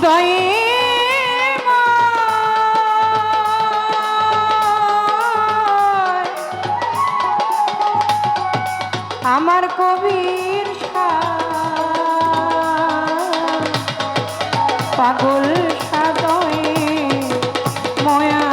হৃদয়ে আমার কবির পাগল সাদয়ে ময়া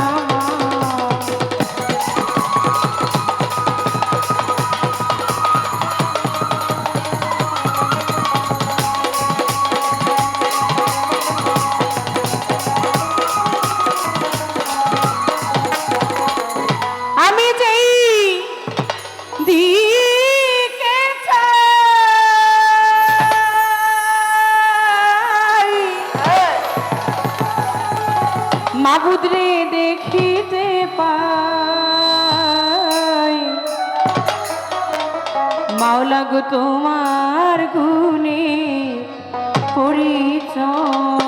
আমি যেই দিকে মাবুদরে দেখিতে পাই মাওলা গো তোমার গুণে পরিচয়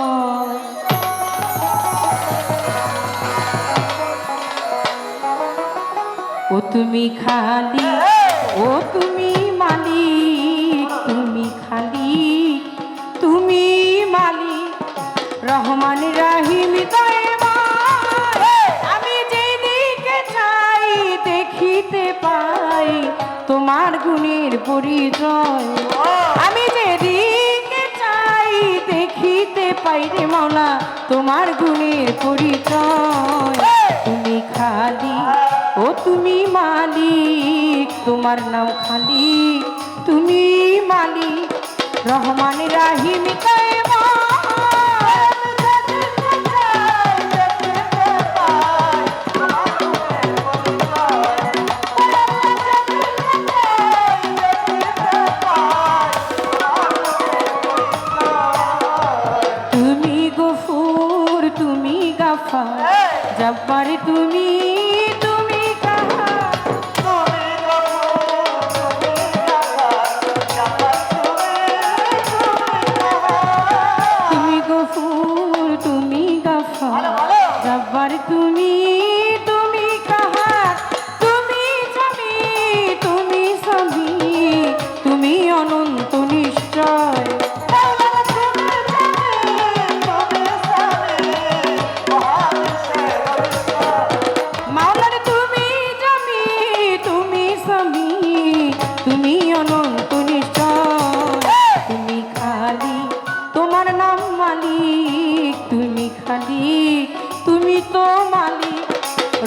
ও তুমি খালি ও তুমি মালিক তুমি খালি তুমি মালিক রহমান রাহিম আমি যেদিকে চাই দেখিতে পাই তোমার গুণের পরিচয় আমি যেদিকে চাই দেখিতে পাই রে মাওলা তোমার গুণের পরিচয় তুমি খালি ও তুমি মালিক তোমার নাম খালি তুমি মালিক রহমান রাহিম তুমি গফুর তুমি গাফার জব্বার তুমি তুমি তুমি কাহার তুমি জামি তুমি সবই তুমি অনন্ত নিশ্চয় মাওলার তুমি জামি তুমি সবই তুমি অনন্ত নিশ্চয় তুমি খালি তোমার নাম মালিক তুমি খালি তুমি তো মালিক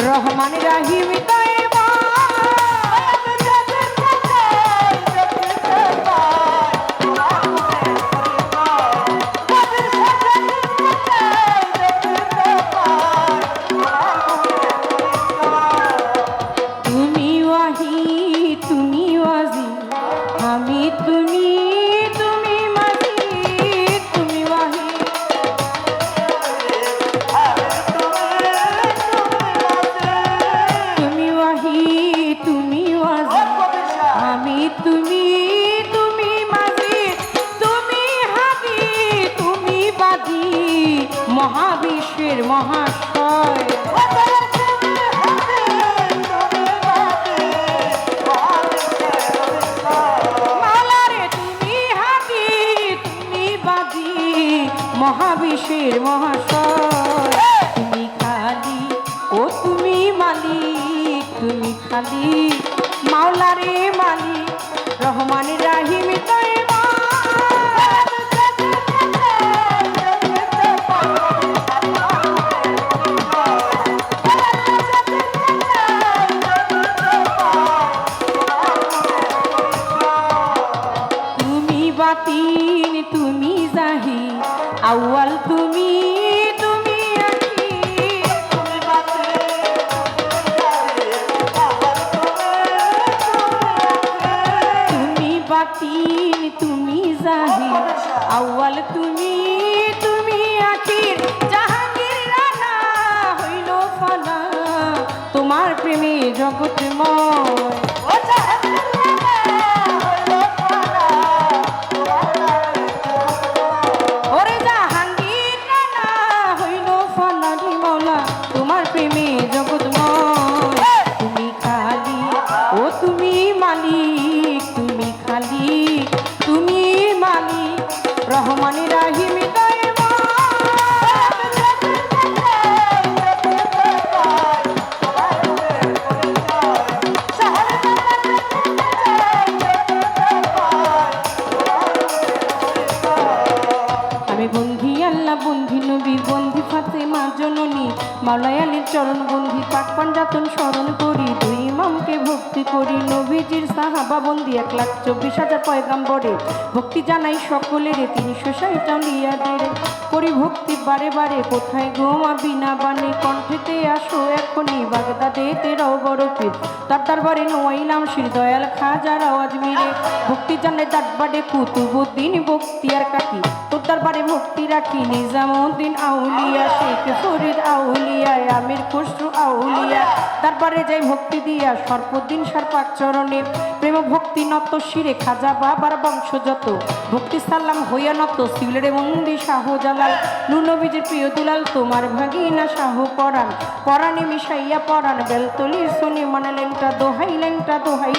রহমান রাহিম তুমি ওয়াহি তুমি ওয়াজি আমি তুমি তুমি মাঝি তুমি ওয়াহি তুমি ওয়াহি তুমি ওয়াজি আমি তুমি তুমি মাঝি তুমি হাদি তুমি বাদি মহাবিশ্বের মহাশয় মহাবিশ্বের মহাশয় তুমি খালি ও তুমি মালিক তুমি খালি মাওলারে মালিক রহমান রাহিম তুমি বাতিন তুমি জাহি আউয়াল তুমি তুমি তুমি বাতিন তুমি জাহি আউয়াল তুমি তুমি আখির জাহাঙ্গীর রানা হইল ফানা তোমার প্রেমে জগৎময় তোমার প্রেমে জগৎময় তুমি খালি ও তুমি মালিক তুমি খালি তুমি মালিক রহমান রাহিম দয়াময় নবী বন্দি ফাতেমা জননী মাওলায় আলীর চরণ বন্দি পাক পাঞ্জাতন স্মরণ করি দুই ইমামকে ভক্তি করি নবীজির সাহাবা বন্দি 1,24,000 পয়গাম্বরে ভক্তি জানাই সকলের 360 আউলিয়াদের করি ভক্তি বারে বারে কোথায় গোমা বিনা বানে কণ্ঠেতে আসো এখনই বাগদাদেতে রও বড় পীর তার দরবারে নোয়াইলাম শির দয়াল খাজার আওয়াজ মিরে ভক্তি জানে দাঁতবাড়ে কুতুবুদ্দিন বক্তিয়ার কাকি তোর দরবারে ভক্তি রাখি নিজামুদ্দিন আউলিয়া শেখ ফরিদ আউলিয়া আমির খুসরু আউলিয়া দরবারে যাই ভক্তি দিয়া সর্বদিন সর্পাক চরণে প্রেম ভক্তি নত শিরে খাজা বাবার বংশ যত ভক্তি সাল্লাম হইয়া নত সিলেরে মন্দি শাহ জালাল নুনবীজের প্রিয় দুলাল তোমার ভাগিনা শাহ পরাণ পরাণে মিশাইয়া পরাণ বেলতলি শনি মানে লেংটা দোহাই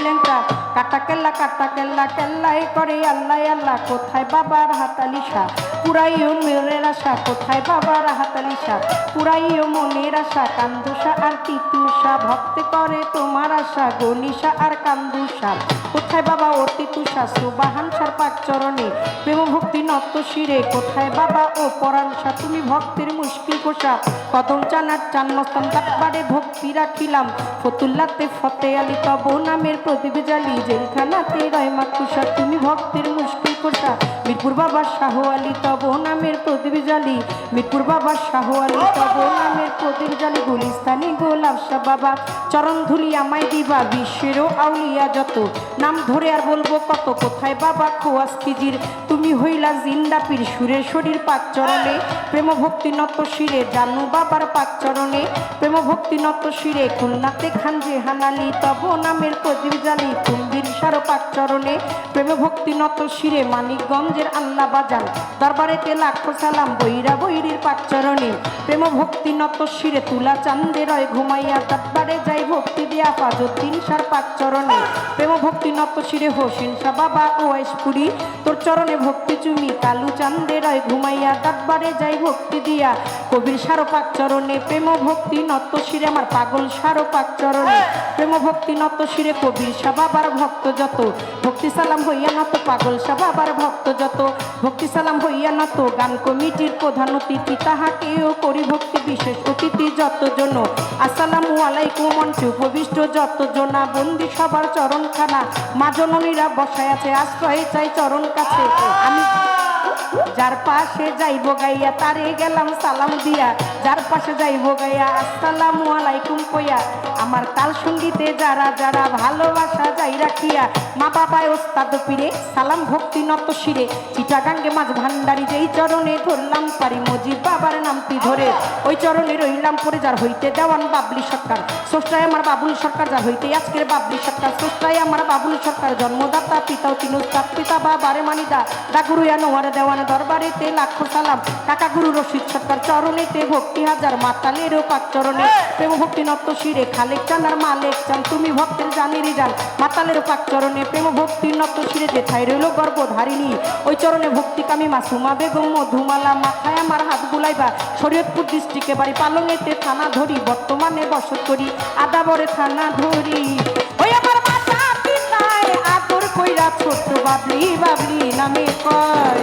লেংটা কাটা কেল্লা কেল্লাই করে আল্লাহ আল্লাহ কোথায় বাবার হাতালিশা পুরাইও মনের আশা কোথায় বাবার হাতালিশা পুরাইও মনের আশা কান্দুষা আর তিতুষা ভক্তে করে তোমার আশা গনিশা আর কান্দুষা কোথায় বাবা ও তিতুষা সুবাহান সার পাক চরণে প্রেম ভক্তি নত শিরে কোথায় বাবা ও পরাণসা তুমি ভক্তের মুশকিল কোষা কদম চানার চান মস্তান তাকবারে ভক্তি রাখিলাম ফতুল্লাতে ফতে আলী তব নামের প্রদীপ জালি জেলখানাতে রহমাত তুষার তুমি ভক্তের মুশকিল কোষা মিরপুর বাবা শাহ আলী তব নামের প্রদীপ জালি মিরপুর বাবা শাহ আলী তব নামের প্রদীপ জালি গুলিস্তানি গোলাপ শাহ বাবা চরণ ধুলি আমায় দিবা বিশ্বেরও আউলিয়া যত নাম ধরে আর বলবো কত কোথায় বাবা খোয়াস খিজির তুমি হইলা জিন্দা পীর সুরের শরীর পাক চরণে প্রেম ভক্তি নত শিরে জানু বাবার পাক চরণে প্রেম ভক্তি নত শিরে খুলনাতে খানজে হানালি তব নামের প্রদীপ জালি কুম্ভীর সার পাক চরণে প্রেম ভক্তি নত শিরে মানিকগঞ্জের আল্লাহ বাজান দরবারেতে লাখো সালাম বৈরা বৈরির পাক চরণে প্রেম ভক্তি নত শিরে তুলা চান্দে রয় ঘুমাইয়া দরবারে যাই ভক্তি দিয়া ফাজুদ্দিন সার পাক চরণে প্রেম ভক্তি নত শিরে হোসেন শাহ বাবা ওয়াইশপুরি তোর চরণে ভক্তি চুমি কালু চান্দে রয় ঘুমাইয়া দরবারে যাই ভক্তি দিয়া কবির সার পাক চরণে প্রেম ভক্তি নত শিরে আমার পাগল সার পাক চরণে প্রেম ভক্তি নত শিরে কবির শাহ বাবার ভক্ত যত ভক্তি সালাম হইয়া নত পাগল শাহ বাবার ভক্ত যত ভক্তি সালাম হইয়া নত গান কমিটির প্রধান অতিথি তাহাকেও করি ভক্তি বিশেষ অতিথি যতজন আসসালামু আলাইকুম মঞ্চে উপবিষ্ট যতজনা বন্দি সবার চরণখানা মা জননীরা বসায় আছে আশ্রয় চাই চরণ কাছে আমি যার পাশে যাইব গাইয়া তারে গেলাম সালাম দিয়া যার পাশে যাইব গাইয়া আসসালামু আলাইকুম কইয়া আমার তাল সঙ্গীতে যারা যারা ভালোবাসা যাই রাখিয়া মা বাবায় ওস্তাদ পীরে সালাম ভক্তি নত শিরে চিটাগাঙ্গে মাঝ ভান্ডারি যেই চরণে ধরলাম পারি মজিদ বাবার নামটি ধরে ওই চরণে রইলাম পরে যার হইতে দেওয়ান বাবলি সরকার স্রষ্টায় আমার বাবুল সরকার যার হইতে আজকের বাবলি সরকার স্রষ্টায় আমার বাবুল সরকার জন্মদাতা পিতাও তিন উস্তাদ পিতা বাবারে মানিদা ডাগুরু নোয়ারে দেওয়ান দরবারেতে লাখো সালাম কাকা গুরু রশিদ সরকার চরণেতে ভক্তি হাজার মাতালেরও পাক চরণে প্রেম ভক্তি নত শিরে খালেক চান আর মালেক চান তুমি ভক্তের জানিরি যান মাতালেরও পাক চরণে প্রেম ভক্তি নত শিরে যেথায় রইল গর্ভধারিণী ওই চরণে ভক্তি কামি মাসুমা বেগম মধুমালা মাথায় আমার হাত বুলাইবা শরীয়তপুর ডিস্ট্রিক্টে বাড়ি পালংয়েতে থানা ধরি বর্তমানে বসত করি আদাবরে থানা ধরি ওই আমার মাতা পিতায় আদর কইরা ছোট্ট বাবলি বাবলি নামে কয়